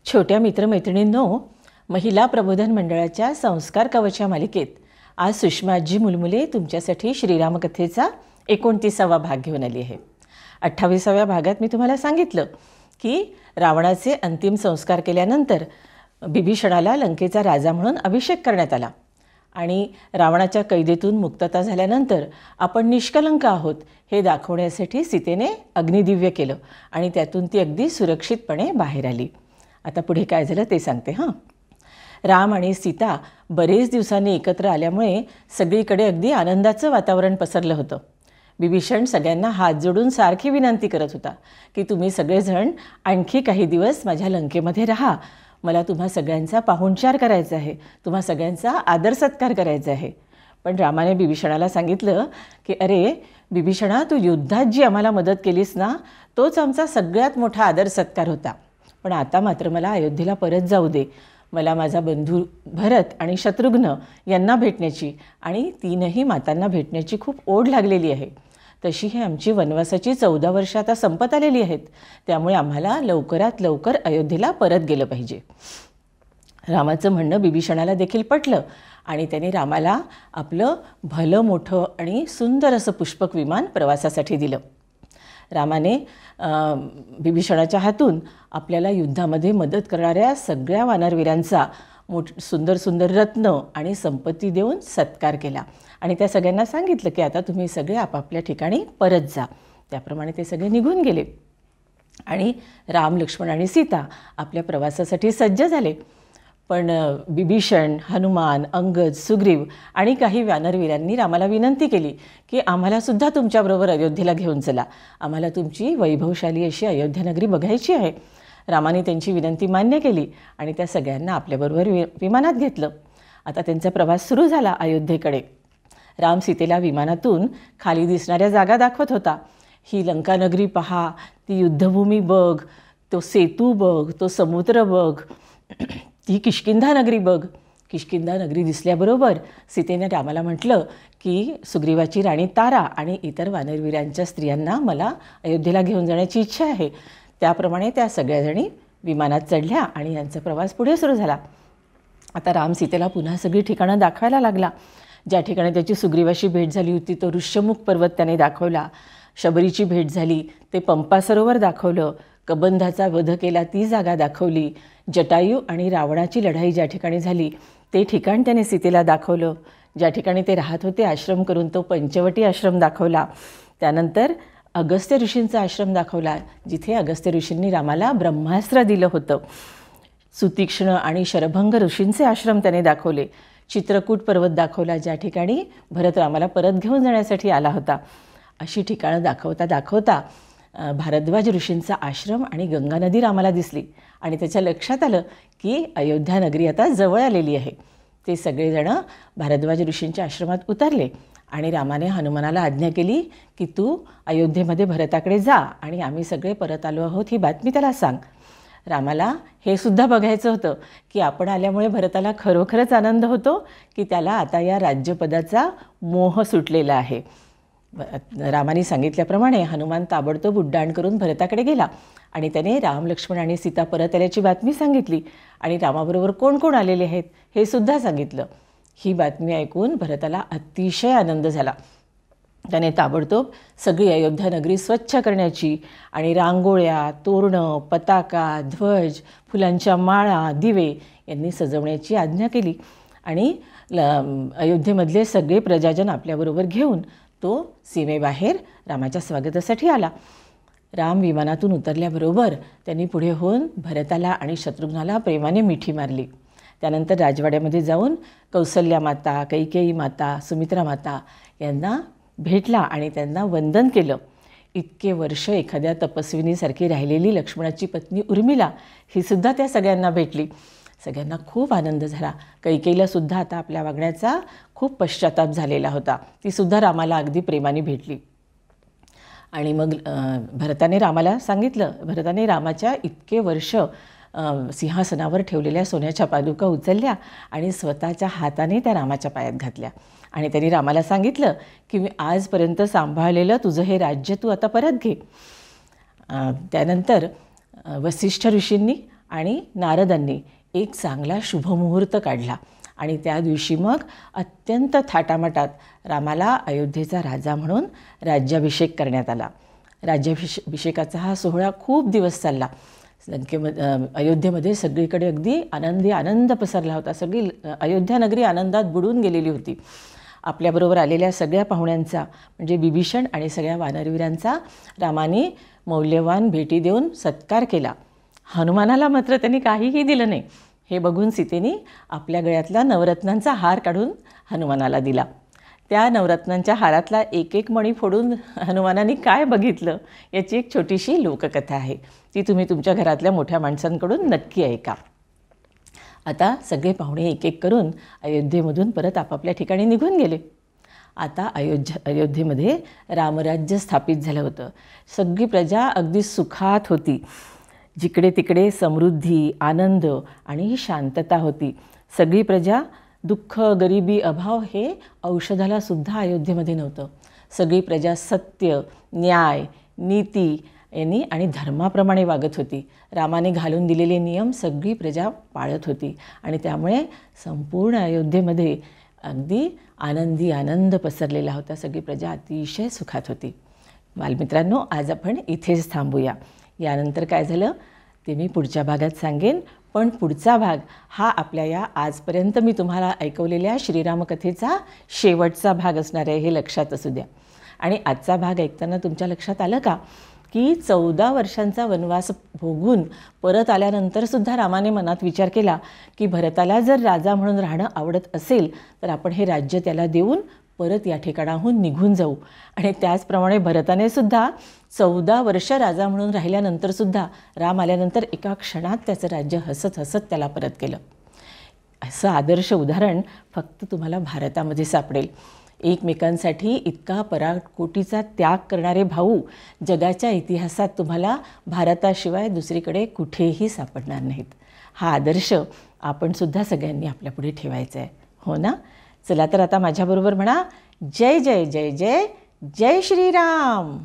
छोट्या मित्रमैत्रिणींनो, महिला प्रबोधन मंडळाच्या संस्कार कवच मालिकेत आज सुषमाजी मुलमुले तुमच्यासाठी श्रीरामकथेचा 29वा भाग घेऊन आली आहे. 28व्या भागात मी तुम्हाला सांगितलं की रावणाचे अंतिम संस्कार केल्यानंतर बिभीषणाला लंकेचा राजा म्हणून अभिषेक करण्यात आला आणि रावणाच्या कैदेतून मुक्तता झाल्यानंतर आपण निष्कलंक आहोत हे दाखवण्यासाठी सीतेने अग्निदिव्य केलं आणि त्यातून ती अगदी सुरक्षितपणे बाहेर आली. आता पुढे काय झालं ते सांगते. राम आणि सीता बरेच दिवसांनी एकत्र आल्यामुळे सगळीकडे अगदी आनंदाचं वातावरण पसरलं होतं. बिभीषण सगळ्यांना हात जोडून सारखी विनंती करत होता की तुम्ही सगळेजण आणखी काही दिवस माझ्या लंकेमध्ये राहा, मला तुम्हा सगळ्यांचा पाहुणचार करायचा आहे, तुम्हा सगळ्यांचा आदर सत्कार करायचा आहे. पण रामाने बिभीषणाला सांगितलं की अरे बिभीषणा, तू युद्धात जी आम्हाला मदत केलीस ना, तोच आमचा सगळ्यात मोठा आदर सत्कार होता. पण आता मात्र मला अयोध्येला परत जाऊ दे. मला माझा बंधू भरत आणि शत्रुघ्न यांना भेटण्याची आणि तीनही मातांना भेटण्याची खूप ओढ लागलेली आहे. तशी ही आमची वनवासाची 14 वर्ष आता संपत आलेली आहेत, त्यामुळे आम्हाला लवकरात लवकर अयोध्येला परत गेलं पाहिजे. रामाचं म्हणणं बिभीषणाला देखील पटलं आणि त्याने रामाला आपलं भलं मोठं आणि सुंदर असं पुष्पक विमान प्रवासासाठी दिलं. रामाने बिभीषणाच्या हातून आपल्याला युद्धामध्ये मदत करणाऱ्या सगळ्या वानरवीरांचा सुंदर सुंदर रत्न आणि संपत्ती देऊन सत्कार केला आणि त्या सगळ्यांना सांगितलं की आता तुम्ही सगळे आपापल्या ठिकाणी परत जा. त्याप्रमाणे ते सगळे निघून गेले आणि राम, लक्ष्मण आणि सीता आपल्या प्रवासासाठी सज्ज झाले. पण बिभीषण, हनुमान, अंगद, सुग्रीव आणि काही वानरवीरांनी रामाला विनंती केली की आम्हालासुद्धा तुमच्याबरोबर अयोध्येला घेऊन चला, आम्हाला तुमची वैभवशाली अशी अयोध्यानगरी बघायची आहे. रामाने त्यांची विनंती मान्य केली आणि त्या सगळ्यांना आपल्याबरोबर विमानात घेतलं. आता त्यांचा प्रवास सुरू झाला अयोध्येकडे. राम सीतेला विमानातून खाली दिसणाऱ्या जागा दाखवत होता. ही लंकानगरी पहा, ती युद्धभूमी बघ, तो सेतू बघ, तो समुद्र बघ, ती किष्किंधा नगरी बघ. किष्किंधा नगरी दिसल्याबरोबर सीतेने रामाला म्हटलं की सुग्रीवाची राणी तारा आणि इतर वानरवीरांच्या स्त्रियांना मला अयोध्येला घेऊन जाण्याची इच्छा आहे. त्याप्रमाणे त्या सगळ्याजणी विमानात चढल्या आणि यांचा प्रवास पुढे सुरू झाला. आता राम सीतेला पुन्हा सगळी ठिकाणं दाखवायला लागला. ज्या ठिकाणी त्याची सुग्रीवाशी भेट झाली होती तो ऋष्यमुख पर्वत त्याने दाखवला, शबरीची भेट झाली ते पंपा सरोवर दाखवलं, कबंधाचा वध केला ती जागा दाखवली, जटायू आणि रावणाची लढाई ज्या ठिकाणी झाली ते ठिकाण त्याने सीतेला दाखवलं, ज्या ठिकाणी ते राहत होते आश्रम करून तो पंचवटी आश्रम दाखवला. त्यानंतर अगस्त्य ऋषींचा आश्रम दाखवला, जिथे अगस्त्य ऋषींनी रामाला ब्रह्मास्त्र दिलं होतं. सुतीक्ष्ण आणि शरभंग ऋषींचे आश्रम त्याने दाखवले. चित्रकूट पर्वत दाखवला, ज्या ठिकाणी भरत रामाला परत घेऊन जाण्यासाठी आला होता. अशी ठिकाणं दाखवता दाखवता भारद्वाज ऋषींचा आश्रम आणि गंगा नदी रामाला दिसली आणि त्याच्या लक्षात आलं की अयोध्या नगरी आता जवळ आलेली आहे. ते सगळेजणं भारद्वाज ऋषींच्या आश्रमात उतरले आणि रामाने हनुमानाला आज्ञा केली की तू अयोध्येमध्ये भरताकडे जा आणि आम्ही सगळे परत आलो आहोत ही बातमी त्याला सांग. रामाला हे सुद्धा बघायचं होतं की आपण आल्यामुळे भरताला खरोखरच आनंद होतो की त्याला आता या राज्यपदाचा मोह सुटलेला आहे. रामाने सांगितल्याप्रमाणे हनुमान ताबडतोब उड्डाण करून भरताकडे गेला आणि त्याने राम, लक्ष्मण आणि सीता परत आल्याची बातमी सांगितली आणि रामाबरोबर कोण कोण आलेले आहेत हे सुद्धा सांगितलं. ही बातमी ऐकून भरताला अतिशय आनंद झाला. त्याने ताबडतोब सगळी अयोध्या नगरी स्वच्छ करण्याची आणि रांगोळ्या, तोरणं, पताका, ध्वज, फुलांच्या माळा, दिवे यांनी सजवण्याची आज्ञा केली आणि अयोध्येमधले सगळे प्रजाजन आपल्याबरोबर घेऊन तो सीमेबाहेर रामाच्या स्वागतासाठी आला. राम विमानातून उतरल्याबरोबर त्यांनी पुढे होऊन भरताला आणि शत्रुघ्नाला प्रेमाने मिठी मारली. त्यानंतर राजवाड्यामध्ये जाऊन कौसल्या माता, कैकेयी माता, सुमित्रा माता यांना भेटला आणि त्यांना वंदन केलं. इतके वर्ष एखाद्या तपस्विनीसारखी राहिलेली लक्ष्मणाची पत्नी उर्मिला ही सुद्धा त्या सगळ्यांना भेटली. सगळ्यांना खूप आनंद झाला. कैकेयीला सुद्धा आता आपल्या वागण्याचा खूप पश्चाताप झालेला होता. ती सुद्धा रामाला अगदी प्रेमाने भेटली आणि मग भरताने रामाला सांगितलं, भरताने रामाच्या इतके वर्ष सिंहासनावर ठेवलेल्या सोन्याच्या पादुका उचलल्या आणि स्वतःच्या हाताने त्या रामाच्या पायात घातल्या आणि त्यांनी रामाला सांगितलं की मी आजपर्यंत सांभाळलेलं तुझं हे राज्य तू आता परत घे. त्यानंतर वसिष्ठ ऋषींनी आणि नारदांनी एक चांगला शुभमुहूर्त काढला आणि त्या दिवशी मग अत्यंत थाटामाटात रामाला अयोध्येचा राजा म्हणून राज्याभिषेक करण्यात आला. राज्याभिषेकाचा हा सोहळा खूप दिवस चालला. अयोध्येमध्ये सगळीकडे अगदी आनंद पसरला होता. सगळी अयोध्या नगरी आनंदात बुडून गेलेली होती. आपल्याबरोबर आलेल्या सगळ्या पाहुण्यांचा म्हणजे विभीषण आणि सगळ्या वानरवीरांचा रामाने मौल्यवान भेटी देऊन सत्कार केला. हनुमानाला मात्र त्यांनी काहीही दिलं नाही. हे बघून सीतेने आपल्या गळ्यातला नवरत्नांचा हार काढून हनुमानाला दिला. त्या नवरत्नांच्या हारातला एक एक मणी फोडून हनुमानाने काय बघितलं याची एक छोटीशी लोककथा आहे. ती तुम्ही तुमच्या घरातल्या मोठ्या माणसांकडून नक्की ऐका. आता सगळे पाहुणे एक एक करून अयोध्येमधून परत आपापल्या ठिकाणी निघून गेले. आता अयोध्येमध्ये रामराज्य स्थापित झालं होतं. सगळी प्रजा अगदी सुखात होती. जिकडे तिकडे समृद्धी, आनंद आणि शांतता होती. सगळी प्रजा दुःख, गरिबी, अभाव हे औषधाला सुद्धा अयोध्येमध्ये नव्हतं. सगळी प्रजा सत्य, न्याय, नीती यांनी आणि धर्माप्रमाणे वागत होती. रामाने घालून दिलेले नियम सगळी प्रजा पाळत होती आणि त्यामुळे संपूर्ण अयोध्येमध्ये अगदी आनंद पसरलेला होता. सगळी प्रजा अतिशय सुखात होती. बालमित्रांनो, आज आपण इथेच थांबूया. यानंतर काय झालं ते मी पुढच्या भागात सांगेन. पण पुढचा भाग हा आपल्या या आजपर्यंत मी तुम्हाला ऐकवलेल्या श्रीरामकथेचा शेवटचा भाग असणार आहे, हे लक्षात असू द्या. आणि आजचा भाग ऐकताना तुमच्या लक्षात आलं का की 14 वर्षांचा वनवास भोगून परत आल्यानंतरसुद्धा रामाने मनात विचार केला की भरताला जर राजा म्हणून राहणं आवडत असेल तर आपण हे राज्य त्याला देऊन परत या ठिकाणाहून निघून जाऊ. आणि त्याचप्रमाणे भरताने सुद्धा 14 वर्ष राजा म्हणून राहिल्यानंतरसुद्धा राम आल्यानंतर एका क्षणात त्याचं राज्य हसत त्याला परत केलं. असं आदर्श उदाहरण फक्त तुम्हाला भारतामध्ये सापडेल. एकमेकांसाठी इतका पराकोटीचा त्याग करणारे भाऊ जगाच्या इतिहासात तुम्हाला भारताशिवाय दुसरीकडे कुठेही सापडणार नाहीत. हा आदर्श आपणसुद्धा सगळ्यांनी आपल्यापुढे ठेवायचा आहे, हो ना? चला तर आता माझ्याबरोबर म्हणा, जय जय जय जय जय श्रीराम.